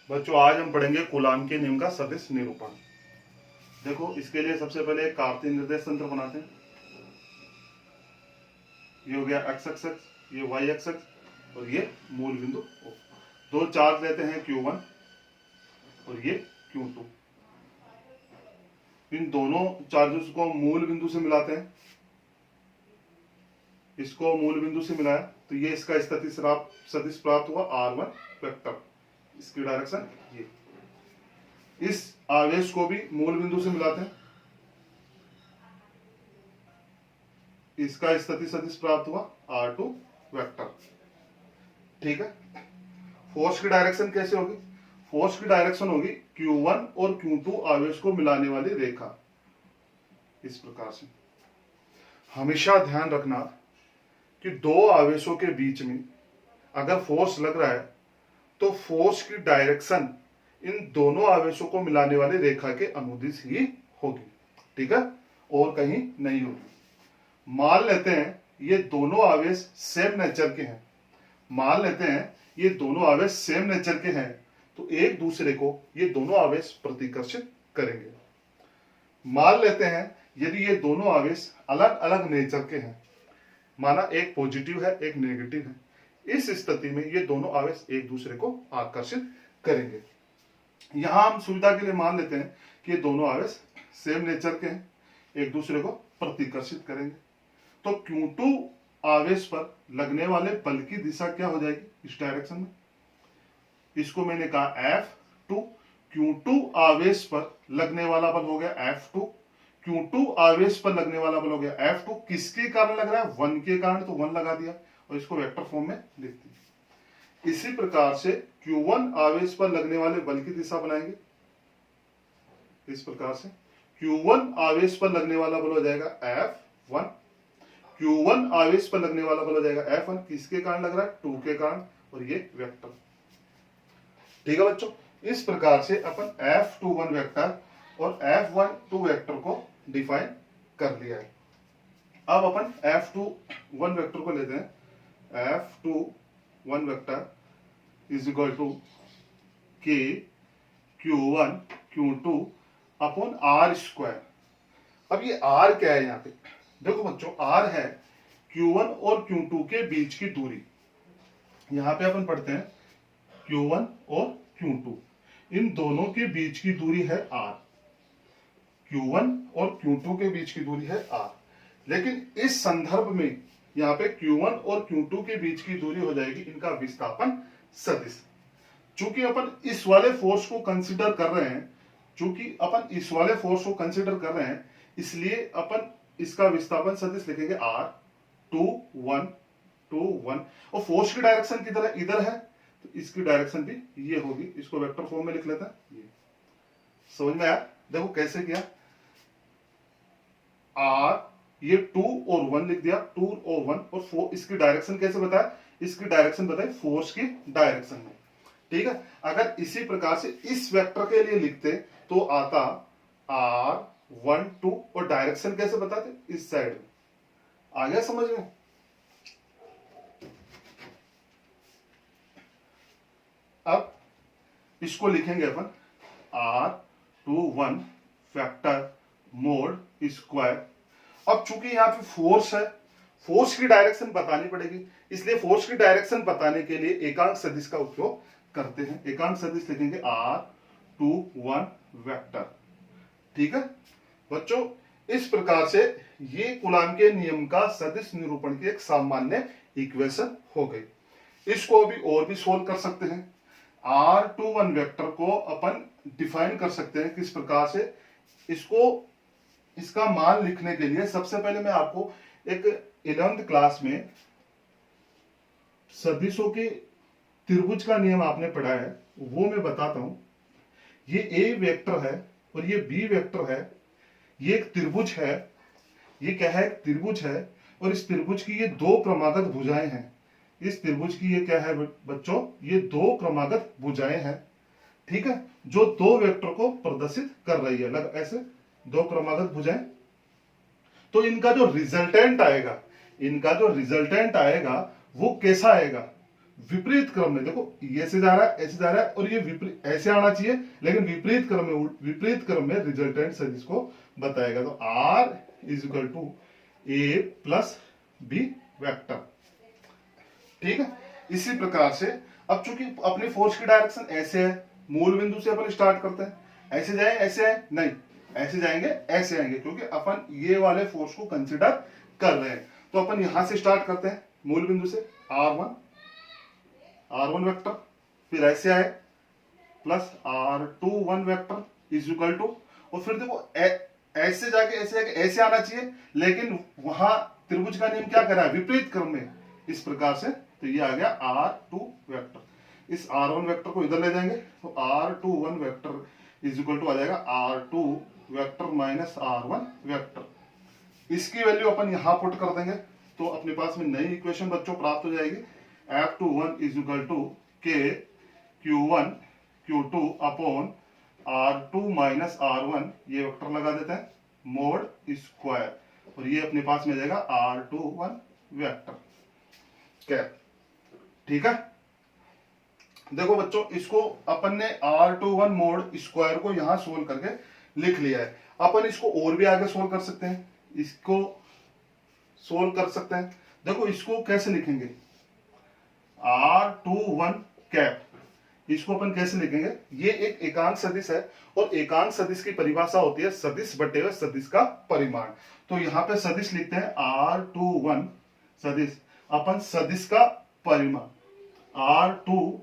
बच्चों आज हम पढ़ेंगे कूलाम के नियम का सदिश निरूपण। देखो इसके लिए सबसे पहले एक कार्तीय निर्देश तंत्र बनाते हैं। ये हो गया एक्स एक्स, ये वाई एक्स और ये मूल बिंदु O। दो चार्ज लेते हैं Q1 और ये Q2। इन दोनों चार्जेस को मूल बिंदु से मिलाते हैं। इसको मूल बिंदु से मिलाया तो ये इसका सदिश प्राप्त हुआ R1 वेक्टर। इसकी डायरेक्शन ये। इस आवेश को भी मूल बिंदु से मिलाते हैं। इसका स्थिति सदिश प्राप्त हुआ R2 वेक्टर। ठीक है। फोर्स की डायरेक्शन कैसे होगी? फोर्स की डायरेक्शन होगी Q1 और Q2 आवेश को मिलाने वाली रेखा। इस प्रकार से हमेशा ध्यान रखना कि दो आवेशों के बीच में अगर फोर्स लग रहा है तो फोर्स की डायरेक्शन इन दोनों आवेशों को मिलाने वाली रेखा के अनुदिश ही होगी। ठीक है, और कहीं नहीं होगी। मान लेते हैं ये दोनों आवेश सेम नेचर के हैं। मान लेते हैं ये दोनों आवेश सेम नेचर के हैं तो एक दूसरे को ये दोनों आवेश प्रतिकर्षित करेंगे। मान लेते हैं यदि ये दोनों आवेश अलग अलग नेचर के हैं, माना एक पॉजिटिव है एक नेगेटिव है, इस स्थिति में ये दोनों आवेश एक दूसरे को आकर्षित करेंगे। यहां हम सुविधा के लिए मान लेते हैं कि ये दोनों आवेश सेम नेचर के हैं, एक दूसरे को प्रतिकर्षित करेंगे। तो Q2 आवेश पर लगने वाले बल की दिशा क्या हो जाएगी इस डायरेक्शन में? इसको मैंने कहा F2। Q2 आवेश पर लगने वाला बल हो गया F2। Q2 आवेश पर लगने वाला बल हो गया F2। किसके कारण लग रहा है? 1 के कारण, तो 1 लगा दिया और इसको वेक्टर फॉर्म में लिख दिया। इसी प्रकार से Q1 आवेश पर लगने वाले बल की दिशा बनाएंगे इस प्रकार से। Q1 आवेश पर लगने वाला बल हो जाएगा F1। Q1 आवेश पर लगने वाला बल हो जाएगा F1। किसके कारण लग रहा है? 2 के कारण, और ये वेक्टर। ठीक है बच्चों, इस प्रकार से अपन F21 वेक्टर और F12 वेक्टर को डिफाइन कर लिया है। अब अपन F21 वेक्टर को लेते हैं। F21 vector is equal to K Q1 Q2 upon R square. अब ये R क्या है यहाँ पे? देखो बच्चों, R है Q1 और Q2 के बीच की दूरी। यहां पे अपन पढ़ते हैं Q1 और Q2, इन दोनों के बीच की दूरी है R। Q1 और Q2 के बीच की दूरी है R। लेकिन इस संदर्भ में यहाँ पे Q1 और Q2 के बीच की दूरी हो जाएगी इनका विस्थापन सदिश। चूंकि अपन इस वाले फोर्स को कंसीडर कर रहे हैं, इसलिए अपन इसका विस्थापन सदिश लिखेंगे R21 और फोर्स की डायरेक्शन किधर है? इधर है, तो इसकी डायरेक्शन भी ये होगी। इसको वेक्टर फॉर्म में लिख लेते हैं। ये समझ में आया? देखो कैसे किया। R ये 2 और 1 लिख दिया, 2 और 1, और 4। इसकी डायरेक्शन कैसे बताया? इसकी डायरेक्शन बताई फोर्स की डायरेक्शन में। ठीक है, अगर इसी प्रकार से इस वेक्टर के लिए लिखते तो आता R12 और डायरेक्शन कैसे बताते? इस साइड में। आ गया समझ में? अब इसको लिखेंगे अपन R21 फैक्टर मोड स्क्वायर। अब चूंकि यहां पे फोर्स है, फोर्स की डायरेक्शन बतानी पड़ेगी, इसलिए फोर्स की डायरेक्शन बताने के लिए एकांक सदिश का उपयोग करते हैं। एकांक सदिश लिखेंगे R21 वेक्टर। ठीक है बच्चों, इस प्रकार से ये कूलाम के नियम का सदिश निरूपण की एक सामान्य इक्वेशन हो गई। इसको अभी और भी सोल्व कर सकते हैं। R21 वेक्टर को अपन डिफाइन कर सकते हैं किस प्रकार से? इसका मान लिखने के लिए सबसे पहले मैं आपको एक 11th क्लास में सदिशों के त्रिभुज का नियम आपने पढ़ा है, वो मैं बताता हूं। ये A वेक्टर है और ये B वेक्टर है। ये एक त्रिभुज है। ये क्या है? त्रिभुज है, और इस त्रिभुज की ये दो क्रमागत भुजाएं हैं। इस त्रिभुज की ये क्या है बच्चों? ये दो क्रमागत भुजाएं हैं। ठीक है, जो दो वेक्टर को प्रदर्शित कर रही है, लग ऐसे दो क्रमागत भुजाएं। तो इनका जो रिजल्टेंट आएगा वो कैसा आएगा? विपरीत क्रम में, देखो ये से जा रहा है, ऐसे जा रहा है, और ये विपरीत ऐसे आना चाहिए, लेकिन विपरीत क्रम में रिजल्टेंट सदिश को बताएगा। तो R is equal to A plus B vector. ठीक है, इसी प्रकार से अब चूंकि अपने फोर्स की डायरेक्शन ऐसे है, मूल बिंदु से अपन स्टार्ट करते हैं, ऐसे जाए ऐसे आए नहीं, ऐसे जाएंगे ऐसे आएंगे, क्योंकि अपन ये वाले फोर्स को कंसिडर कर रहे हैं। तो अपन यहां से स्टार्ट करते हैं मूल बिंदु से, R1 वेक्टर, फिर ऐसे आए plus R21 vector is equal to, और फिर देखो ऐसे जाके ऐसे आना चाहिए, लेकिन वहां त्रिभुज का नियम क्या कर रहा है, विपरीत क्रम में, इस प्रकार से। तो ये आ गया R2 वेक्टर। इस R1 वेक्टर को इधर ले जाएंगे, तो R21 vector is equal to आ जाएगा R2 vector minus R1 vector. इसकी वैल्यू अपन यहां पुट कर देंगे, तो अपने पास में नई इक्वेशन बच्चों प्राप्त हो जाएगी। F21 is equal to K Q1 Q2 upon R2 minus R1, ये वेक्टर लगा देते हैं, मोड स्क्वायर, और ये अपने पास में आ जाएगा R21 वेक्टर। क्या, ठीक है। देखो बच्चों, इसको अपन ने R21 मोड स्क्वायर को यहां सोल्व करके लिख लिया है। अपन इसको और भी आगे सोल्व कर सकते हैं, इसको सोल्व कर सकते हैं। देखो इसको कैसे लिखेंगे, R21 कैप, इसको अपन कैसे लिखेंगे, ये एक एकांक सदिश है, और एकांक सदिश की परिभाषा होती है सदिश बटे हुए सदिश का परिमाण। तो यहां पे सदिश लिखते हैं R21 सदिश, अपन सदिश का परिमाण R2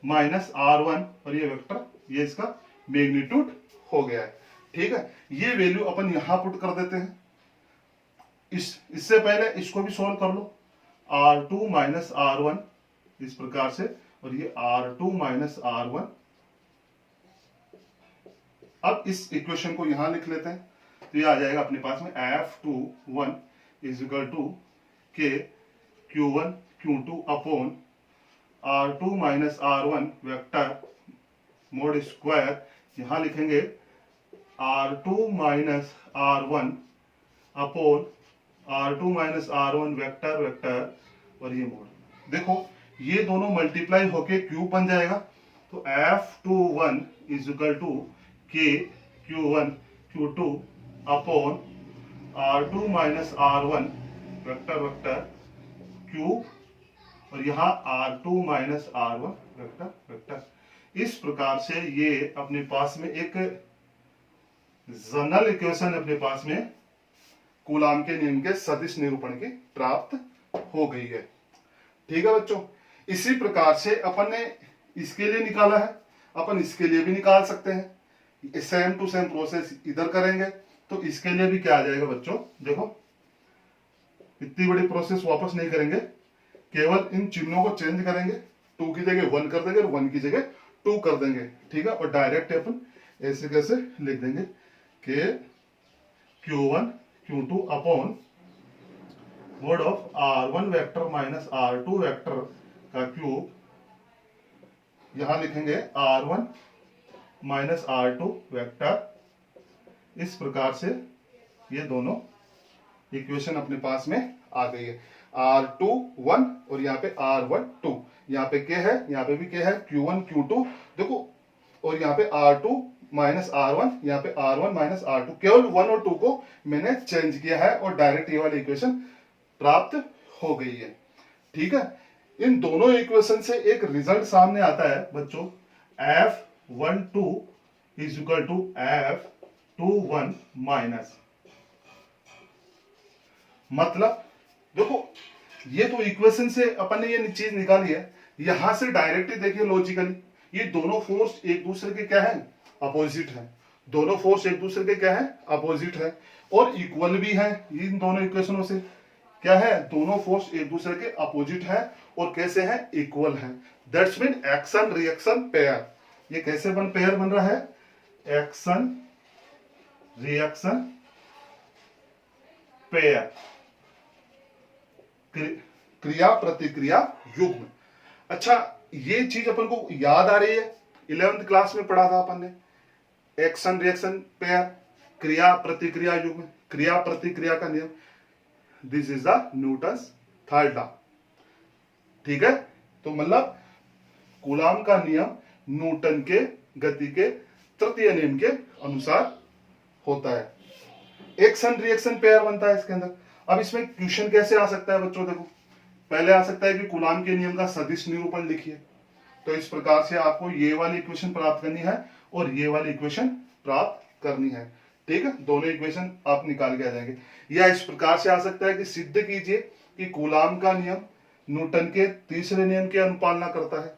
माइनस R1, और ये वेक्टर, ये इसका मैग्नीट्यूड हो गया है। ठीक है, ये वैल्यू अपन यहां पुट कर देते हैं। इससे पहले इसको भी सोल्व कर लो, R2 माइनस R1 इस प्रकार से, और ये R2 माइनस R1। अब इस इक्वेशन को यहां लिख लेते हैं, तो ये आ जाएगा अपने पास में F21 is equal to K Q1 Q2 upon R2 minus R1 vector mod square, यहां लिखेंगे R2 minus R1 upon R2 minus R1 vector vector, और ये मोड। देखो ये दोनों मल्टीप्लाई होके क्यूब बन जाएगा, तो F21 is equal to K Q1 Q2 upon R2 minus R1 vector vector cube, और यहां R2 minus R1 vector vector. इस प्रकार से ये अपने पास में एक जनरल इक्वेशन अपने पास में कूलाम के नियम के सदिश निरूपण की प्राप्त हो गई है। ठीक है बच्चों, इसी प्रकार से अपन ने इसके लिए निकाला है, अपन इसके लिए भी निकाल सकते हैं। सेम टू सेम प्रोसेस इधर करेंगे, तो इसके लिए भी क्या आ जाएगा बच्चों, देखो इतनी बड़ी प्रोसेस वापस नहीं करेंगे, केवल इन चिन्हों को चेंज करेंगे, 2 की जगह 1 कर देंगे और 1 की जगह 2 कर देंगे। ठीक है, और डायरेक्ट अपन ऐसे कैसे लिख देंगे, के Q1 Q2 upon mode of R1 vector minus R2 vector का क्यूब, यहां लिखेंगे R1 माइनस R2 वेक्टर। इस प्रकार से ये दोनों इक्वेशन अपने पास में आ गई है, R21 और यहाँ पे R12, यहाँ पे K है, यहाँ पे भी K है, Q1 Q2 देखो, और यहाँ पे R2 माइनस R1, यहाँ पे R1 माइनस R2, केवल 1 और 2 को मैंने चेंज किया है, और डायरेक्ट ये वाली इक्वेशन प्राप्त हो गई है। ठीक है, इन दोनों इक्वेशन से एक रिजल्ट सामने आता है बच्चों, F12 is equal to F21 minus, मतलब देखो ये तो इक्वेशन से अपन ने ये चीज निकाली है, यहां से डायरेक्टली देखिए लॉजिकली, ये दोनों फोर्स एक दूसरे के क्या है, अपोजिट है। दोनों फोर्स एक दूसरे के क्या है, अपोजिट है, और इक्वल भी है। इन दोनों इक्वेशनों से क्या है, दोनों फोर्स एक दूसरे के अपोजिट है, और कैसे है, इक्वल है। That's mean action reaction pair. ये कैसे पेयर बन रहा है, एक्शन रिएक्शन पेयर, क्रिया प्रतिक्रिया युग्म। अच्छा, ये चीज अपन को याद आ रही है, 11th क्लास में पढ़ा था अपन ने, एक्शन रिएक्शन पेयर, क्रिया प्रतिक्रिया युग्म, क्रिया प्रतिक्रिया का नियम। This is the Newton's third law. ठीक है, तो मतलब कूलाम का नियम न्यूटन के गति के तृतीय नियम के अनुसार होता है। एक्शन रिएक्शन पेयर बनता है इसके अंदर। अब इसमें क्वेश्चन कैसे आ सकता है बच्चों, देखो पहले आ सकता है कि कूलाम के नियम का सदिश निरूपण लिखिए। तो इस प्रकार से आपको ये वाली इक्वेशन प्राप्त करनी है और ये वाली इक्वेशन प्राप्त करनी है, ठीक है। दोनों इक्वेशन आप निकाल के आ जाएंगे। या इस प्रकार से आ सकता है कि सिद्ध कीजिए कि कूलाम का नियम न्यूटन के तीसरे नियम की अनुपालना करता है।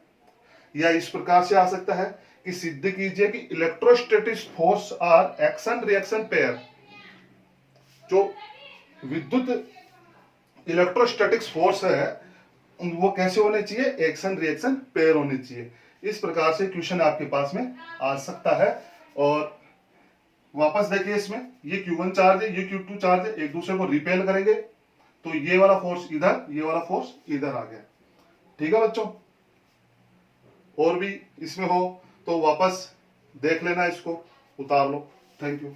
या इस प्रकार से आ सकता है कि सिद्ध कीजिए कि electrostatic force are action reaction pair. जो विद्युत इलेक्ट्रोस्टैटिक्स फोर्स है वो कैसे होने चाहिए, एक्शन रिएक्शन पेयर होने चाहिए। इस प्रकार से क्वेश्चन आपके पास में आ सकता है। और वापस देखिए इसमें ये Q1 चार्ज है, ये Q2 चार्ज है, एक दूसरे को रिपेल करेंगे तो ये वाला फोर्स इधर, ये वाला फोर्स इधर आ गया, ठीक है बच्चों। और भी इसमें हो तो वापस देख लेना, इसको उतार लो। Thank you.